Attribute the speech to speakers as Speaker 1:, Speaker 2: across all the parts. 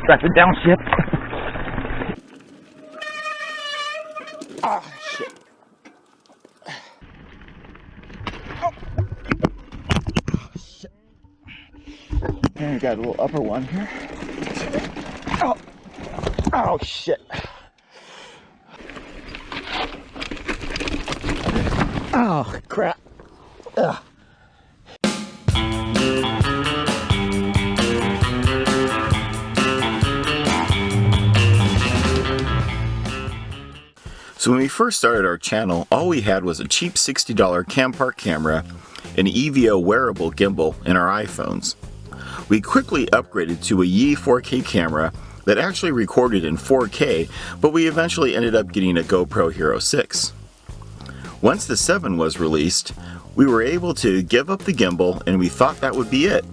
Speaker 1: That's a downshift. Ah, shit. Oh. Shit. And we got a little upper one here. Oh, oh shit. Oh, crap. Ugh. So when we first started our channel, all we had was a cheap $60 Campark camera, an EVO wearable gimbal, and our iPhones. We quickly upgraded to a Yi 4K camera that actually recorded in 4K, but we eventually ended up getting a GoPro Hero 6. Once the 7 was released, we were able to give up the gimbal and we thought that would be it.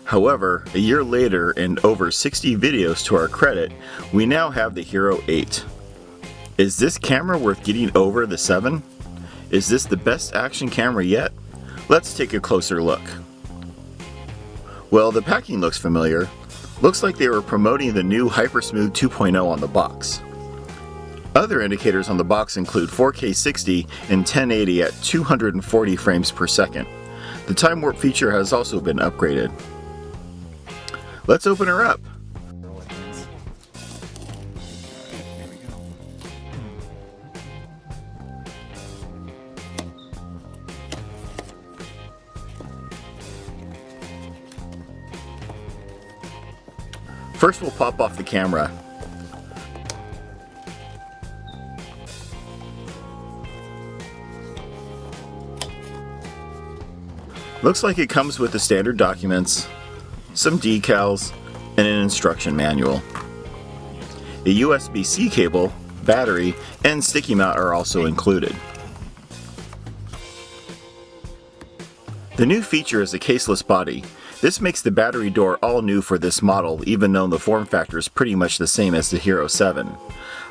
Speaker 1: However, a year later and over 60 videos to our credit, we now have the Hero 8. Is this camera worth getting over the 7? Is this the best action camera yet? Let's take a closer look. Well, the packing looks familiar. Looks like they were promoting the new HyperSmooth 2.0 on the box. Other indicators on the box include 4K 60 and 1080 at 240 frames per second. The time warp feature has also been upgraded. Let's open her up. First, we'll pop off the camera. Looks like it comes with the standard documents, some decals, and an instruction manual. A USB-C cable, battery, and sticky mount are also included. The new feature is a caseless body. This makes the battery door all new for this model, even though the form factor is pretty much the same as the Hero 7.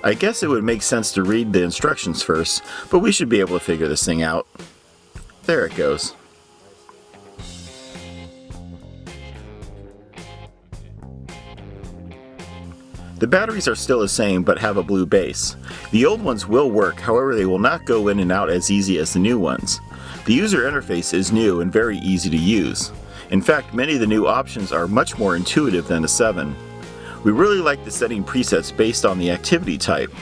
Speaker 1: I guess it would make sense to read the instructions first, but we should be able to figure this thing out. There it goes. The batteries are still the same, but have a blue base. The old ones will work, however they will not go in and out as easy as the new ones. The user interface is new and very easy to use. In fact, many of the new options are much more intuitive than the 7. We really like the setting presets based on the activity type.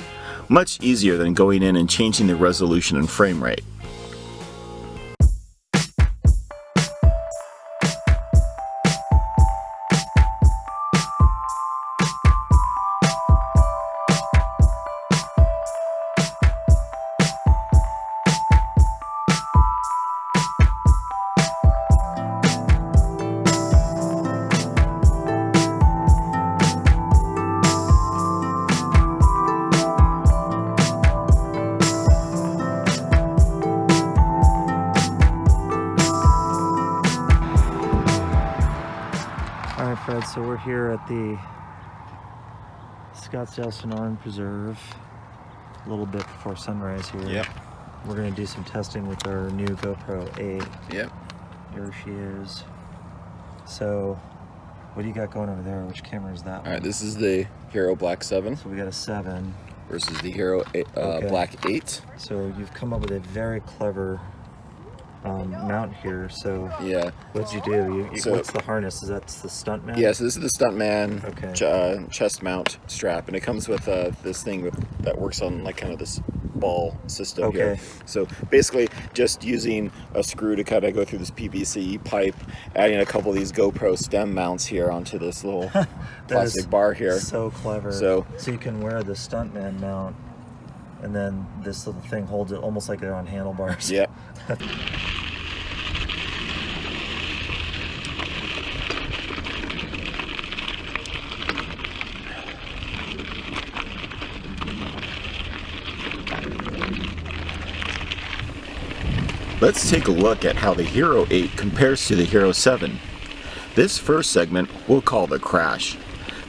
Speaker 1: Much easier than going in and changing the resolution and frame rate.
Speaker 2: Alright Fred, so we're here at the Scottsdale Sonoran Preserve a little bit before sunrise here.
Speaker 1: Yep.
Speaker 2: We're going to do some testing with our new GoPro 8.
Speaker 1: Yep.
Speaker 2: Here she is. So, what do you got going over there? Which camera is that one?
Speaker 1: Alright, this is the Hero Black 7
Speaker 2: So we got a 7.
Speaker 1: versus the Hero Black 8.
Speaker 2: So you've come up with a very clever mount here. So
Speaker 1: Yeah.
Speaker 2: what did you do?
Speaker 1: So-
Speaker 2: what's the harness? Is that the stunt mount?
Speaker 1: Yeah, so this is the Stuntman
Speaker 2: Okay.
Speaker 1: chest mount strap, and it comes with this thing that works on like kind of this ball system here.
Speaker 2: Okay.
Speaker 1: So basically just using a screw to kind of go through this PVC pipe, adding a couple of these GoPro stem mounts here onto this little plastic bar here.
Speaker 2: So clever.
Speaker 1: So
Speaker 2: you can wear the stuntman mount, and then this little thing holds it almost like they're on handlebars.
Speaker 1: yeah. Let's take a look at how the Hero 8 compares to the Hero 7. This first segment we'll call the crash.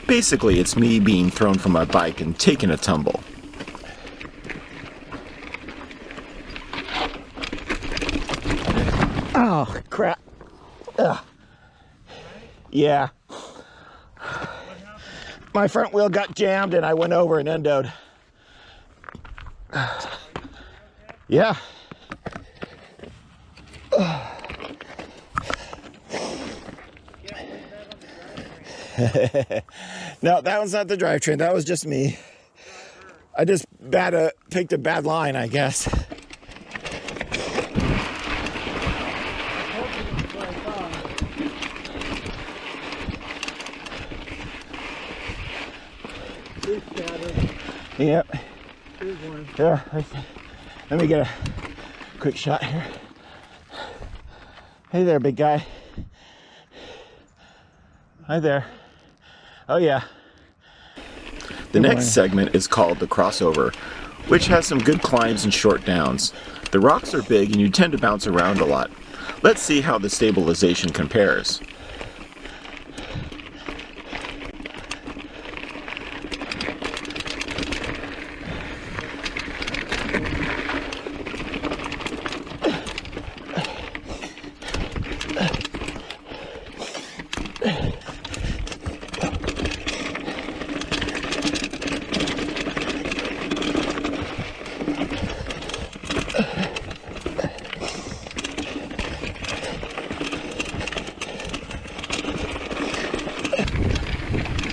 Speaker 1: Basically, it's me being thrown from my bike and taking a tumble. Oh, crap. Ugh. Yeah. my front wheel got jammed and I went over and endoed. Yeah. No, that one's not the drivetrain. That was just me. I just picked a bad line, I guess. Yep. Yeah. Let me get a quick shot here. Hey there, big guy. Hi there. Oh yeah. The next segment is called the crossover, which has some good climbs and short downs. The rocks are big and you tend to bounce around a lot. Let's see how the stabilization compares.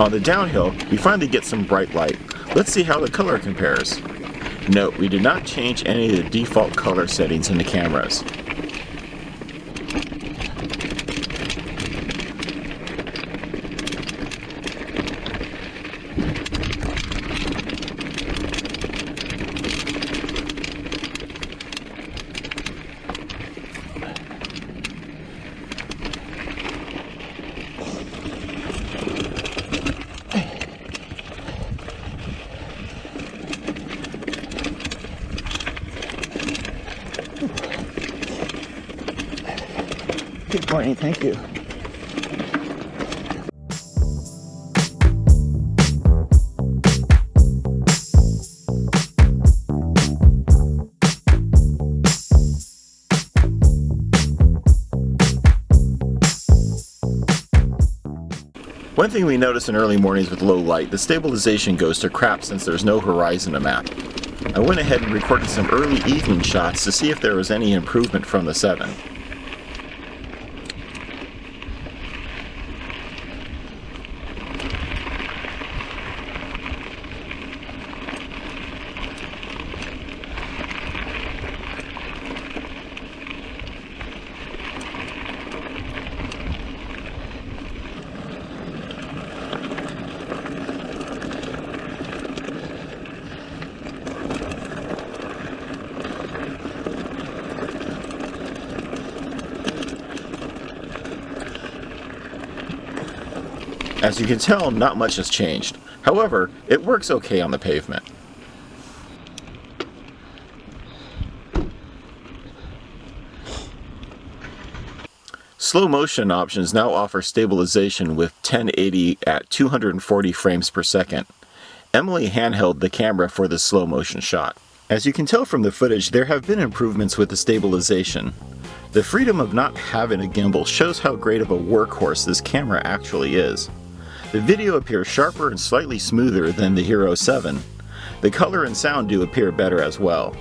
Speaker 1: On the downhill, we finally get some bright light. Let's see how the color compares. Note, we did not change any of the default color settings in the cameras. Good morning, thank you. One thing we notice in early mornings with low light, the stabilization goes to crap since there's no horizon to map. I went ahead and recorded some early evening shots to see if there was any improvement from the 7. As you can tell, not much has changed. However, it works okay on the pavement. Slow motion options now offer stabilization with 1080 at 240 frames per second. Emily handheld the camera for this slow motion shot. As you can tell from the footage, there have been improvements with the stabilization. The freedom of not having a gimbal shows how great of a workhorse this camera actually is. The video appears sharper and slightly smoother than the Hero 7. The color and sound do appear better as well.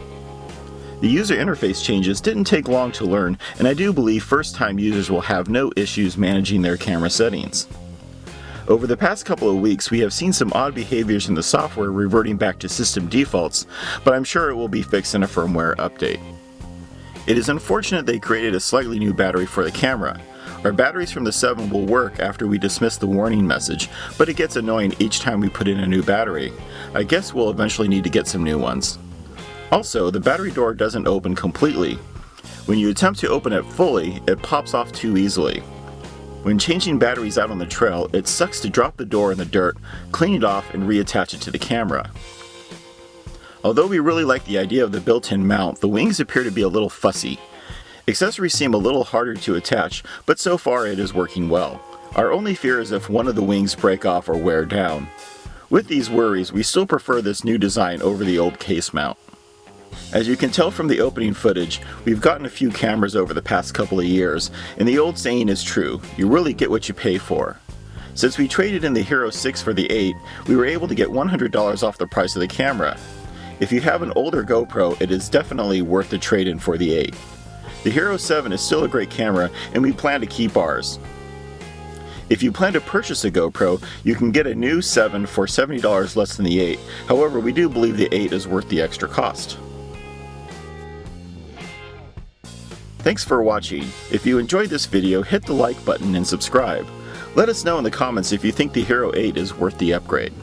Speaker 1: The user interface changes didn't take long to learn, and I do believe first-time users will have no issues managing their camera settings. Over the past couple of weeks, we have seen some odd behaviors in the software reverting back to system defaults, but I'm sure it will be fixed in a firmware update. It is unfortunate they created a slightly new battery for the camera. Our batteries from the 7 will work after we dismiss the warning message, but it gets annoying each time we put in a new battery. I guess we'll eventually need to get some new ones. Also, the battery door doesn't open completely. When you attempt to open it fully, it pops off too easily. When changing batteries out on the trail, it sucks to drop the door in the dirt, clean it off, and reattach it to the camera. Although we really like the idea of the built-in mount, the wings appear to be a little fussy. Accessories seem a little harder to attach, but so far it is working well. Our only fear is if one of the wings break off or wear down. With these worries, we still prefer this new design over the old case mount. As you can tell from the opening footage, we've gotten a few cameras over the past couple of years, and the old saying is true, you really get what you pay for. Since we traded in the Hero 6 for the 8, we were able to get $100 off the price of the camera. If you have an older GoPro, it is definitely worth the trade-in for the 8. The Hero 7 is still a great camera, and we plan to keep ours. If you plan to purchase a GoPro, you can get a new 7 for $70 less than the 8. However, we do believe the 8 is worth the extra cost. Thanks for watching. If you enjoyed this video, hit the like button and subscribe. Let us know in the comments if you think the Hero 8 is worth the upgrade.